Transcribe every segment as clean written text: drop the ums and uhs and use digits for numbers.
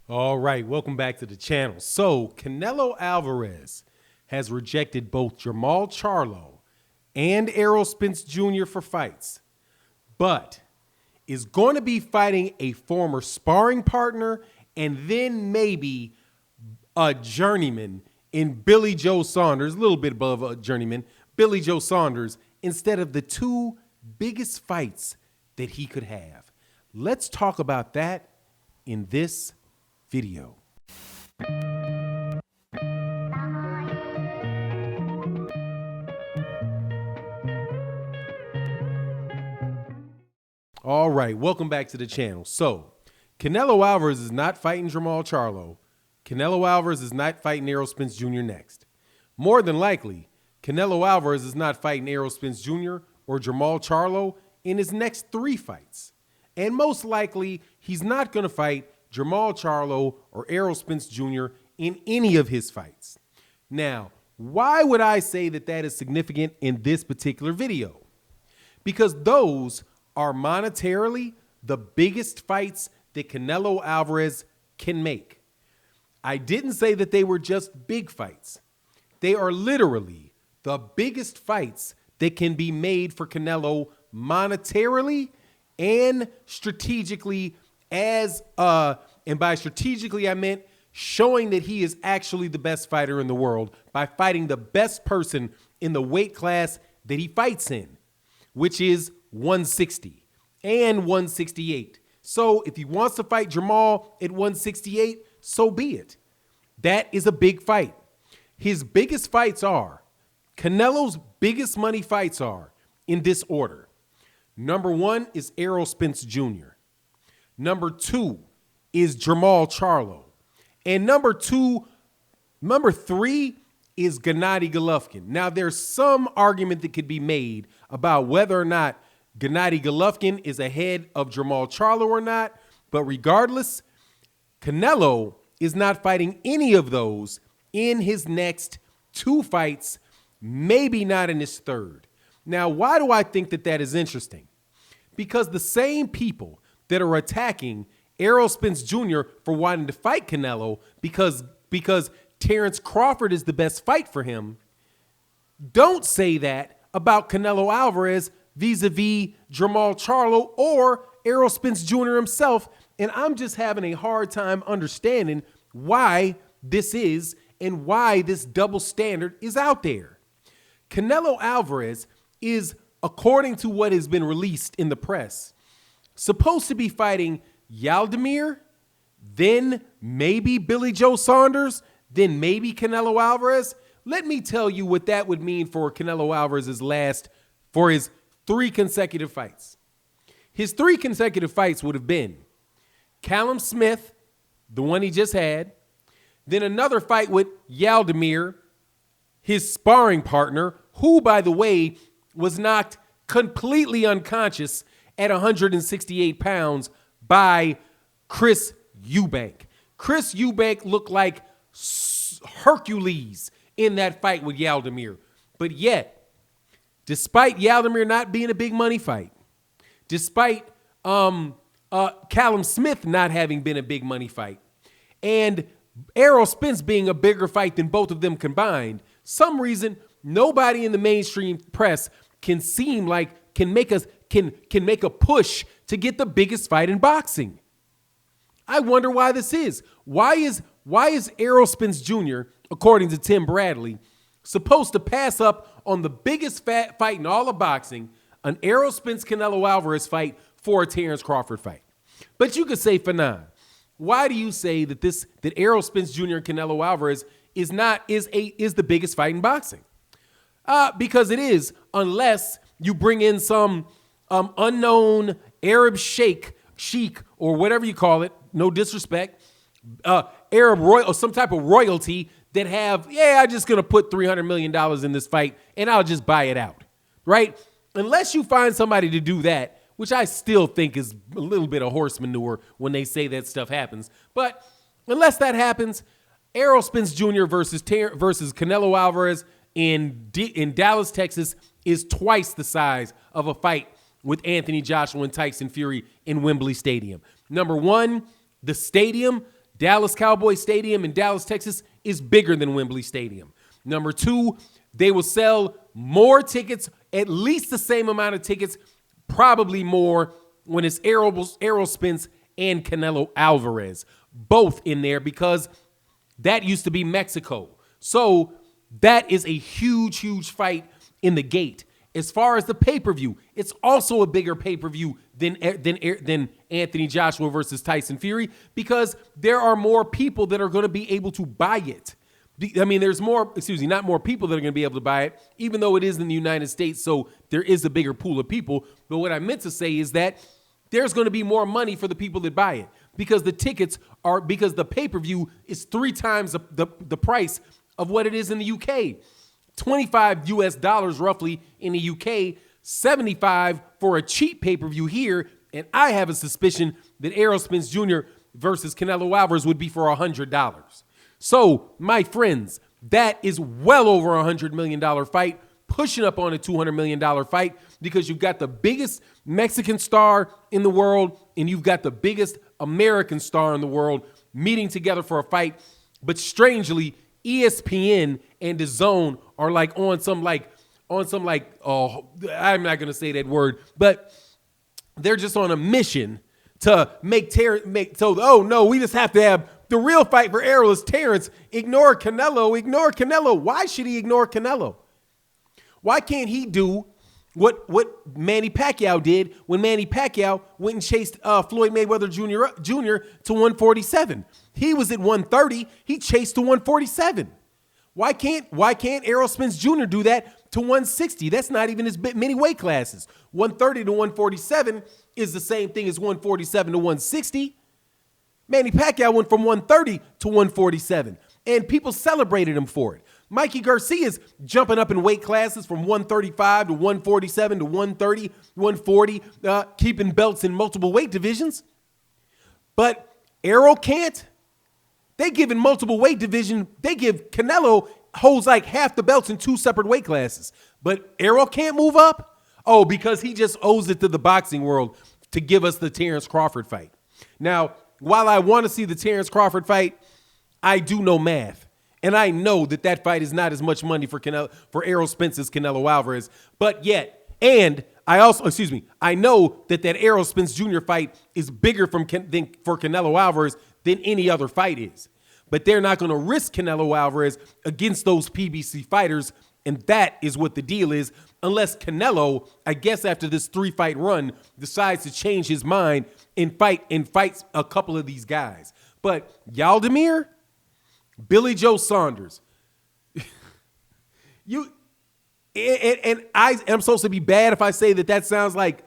All right, welcome back to the channel. So, Canelo Alvarez has rejected both Jermall Charlo and Errol Spence Jr. for fights, but is going to be fighting a former sparring partner and then maybe a journeyman in Billy Joe Saunders, a little bit above a journeyman, Billy Joe Saunders, instead of the two biggest fights that he could have. Let's talk about that in this video. All right, welcome back to the channel. So, Canelo Alvarez is not fighting Jermall Charlo. Canelo Alvarez is not fighting Errol Spence Jr. next. More than likely, Canelo Alvarez is not fighting Errol Spence Jr. or Jermall Charlo in his next 3 fights. And most likely, he's not going to fight Jermall Charlo or Errol Spence Jr. in any of his fights. Now, why would I say that that is significant in this particular video? Because those are monetarily the biggest fights that Canelo Alvarez can make. I didn't say that they were just big fights. They are literally the biggest fights that can be made for Canelo monetarily and strategically, and by strategically I meant showing that he is actually the best fighter in the world by fighting the best person in the weight class that he fights in, which is 160 and 168. So if he wants to fight Jermall at 168, so be it. That is a big fight. His biggest fights are, Canelo's biggest money fights are in this order. Number 1 is Errol Spence Jr. Number 2 is Jermall Charlo. And number 3 is Gennady Golovkin. Now, there's some argument that could be made about whether or not Gennady Golovkin is ahead of Jermall Charlo or not. But regardless, Canelo is not fighting any of those in his next 2 fights, maybe not in his 3rd. Now, why do I think that that is interesting? Because the same people that are attacking Errol Spence Jr. for wanting to fight Canelo because Terence Crawford is the best fight for him, don't say that about Canelo Alvarez vis-a-vis Jermall Charlo or Errol Spence Jr. himself. And I'm just having a hard time understanding why this is and why this double standard is out there. Canelo Alvarez is, according to what has been released in the press, supposed to be fighting Yaldemir, then maybe Billy Joe Saunders, then maybe Canelo Alvarez. Let me tell you what that would mean for Canelo Alvarez's for his 3 consecutive fights. His 3 consecutive fights would have been Callum Smith, the one he just had, then another fight with Yaldemir, his sparring partner, who, by the way, was knocked completely unconscious at 168 pounds by Chris Eubank. Chris Eubank looked like Hercules in that fight with Yaldemir. But yet, despite Yaldemir not being a big money fight, despite Callum Smith not having been a big money fight, and Errol Spence being a bigger fight than both of them combined, some reason nobody in the mainstream press can make a push to get the biggest fight in boxing. I wonder why this is. Why is Errol Spence Jr., according to Tim Bradley, supposed to pass up on the biggest fight in all of boxing, an Errol Spence Canelo Alvarez fight, for a Terence Crawford fight? But you could say, Fanon, why do you say that Errol Spence Jr. and Canelo Alvarez is the biggest fight in boxing? Because it is, unless you bring in some unknown Arab sheikh or whatever you call it, no disrespect, Arab royal or some type of royalty that I'm just going to put $300 million in this fight and I'll just buy it out, right? Unless you find somebody to do that, which I still think is a little bit of horse manure when they say that stuff happens. But unless that happens, Errol Spence Jr. versus Canelo Alvarez in Dallas, Texas is twice the size of a fight with Anthony Joshua and Tyson Fury in Wembley Stadium. Number one, the stadium Dallas Cowboys Stadium in Dallas, Texas is bigger than Wembley Stadium. Number two, they will sell more tickets, at least the same amount of tickets, probably more when it's Errol Spence and Canelo Alvarez, both in there, because that used to be Mexico. So that is a huge, huge fight in the gate. As far as the pay-per-view, it's also a bigger pay-per-view than Anthony Joshua versus Tyson Fury, because there are more people that are going to be able to buy it. I mean, there's not more people that are going to be able to buy it, even though it is in the United States, so there is a bigger pool of people. But what I meant to say is that there's going to be more money for the people that buy it, because the pay-per-view is 3 times the price of what it is in the UK. $25 roughly in the UK, $75 for a cheap pay-per-view here, and I have a suspicion that Errol Spence Jr. versus Canelo Alvarez would be for $100. So, my friends, that is well over $100 million fight, pushing up on a $200 million fight, because you've got the biggest Mexican star in the world and you've got the biggest American star in the world meeting together for a fight. But strangely, ESPN and DAZN are on some I'm not going to say that word, but they're just on a mission to we just have to have the real fight for Errol is Terence. Ignore Canelo. Why should he ignore Canelo? Why can't he do what Manny Pacquiao did when Manny Pacquiao went and chased Floyd Mayweather Jr. to 147? He was at 130. He chased to 147. Why can't Errol Spence Jr. do that to 160? That's not even as many weight classes. 130 to 147 is the same thing as 147 to 160. Manny Pacquiao went from 130 to 147, and people celebrated him for it. Mikey Garcia's jumping up in weight classes from 135 to 147 to 130, 140, keeping belts in multiple weight divisions. But Errol can't. They give in multiple weight division. They give Canelo holds like half the belts in 2 separate weight classes. But Errol can't move up? Oh, because he just owes it to the boxing world to give us the Terence Crawford fight. Now, while I want to see the Terence Crawford fight, I do know math. And I know that fight is not as much money for Errol Spence as Canelo Alvarez. But yet, and I know that Errol Spence Jr. fight is bigger for Canelo Alvarez than any other fight is. But they're not going to risk Canelo Alvarez against those PBC fighters, and that is what the deal is, unless Canelo, I guess after this 3-fight run, decides to change his mind and fights a couple of these guys. But Yaldemir, Billy Joe Saunders, I'm supposed to be bad if I say that sounds like,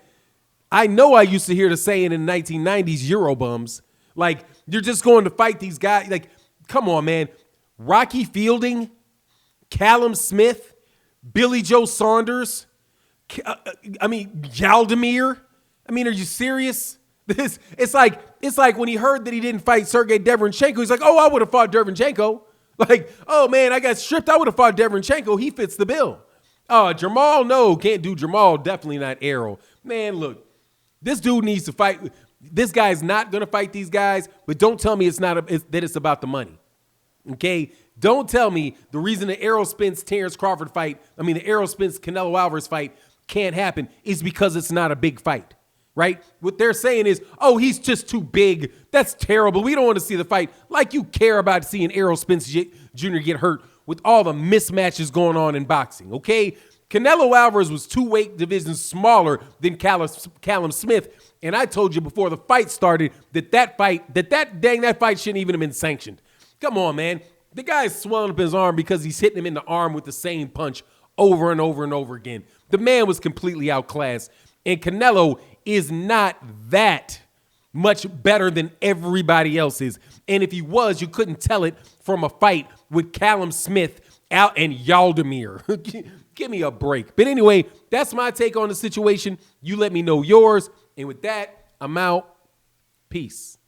I know I used to hear the saying in the 1990s, Eurobums. Like, you're just going to fight these guys. Like, come on, man. Rocky Fielding, Callum Smith, Billy Joe Saunders, Yaldemir. I mean, are you serious? It's like when he heard that he didn't fight Sergey Derevyanchenko, he's like, oh, I would have fought Derevyanchenko. Like, oh, man, I got stripped. I would have fought Derevyanchenko. He fits the bill. Jamal, no, can't do Jamal. Definitely not Errol. Man, look, this dude needs to fight. This guy's not going to fight these guys, but don't tell me that it's about the money. Okay? Don't tell me the reason the Errol Spence Terence Crawford fight, the Errol Spence Canelo Alvarez fight can't happen is because it's not a big fight. Right? What they're saying is, oh, he's just too big. That's terrible. We don't want to see the fight. Like you care about seeing Errol Spence Jr. get hurt with all the mismatches going on in boxing, okay? Canelo Alvarez was 2 weight divisions smaller than Callum Smith, and I told you before the fight started that fight shouldn't even have been sanctioned. Come on, man. The guy's swelling up his arm because he's hitting him in the arm with the same punch over and over and over again. The man was completely outclassed, and Canelo is not that much better than everybody else is. And if he was, you couldn't tell it from a fight with Callum Smith out and Yaldemir. Give me a break. But anyway, that's my take on the situation. You let me know yours. And with that, I'm out. Peace.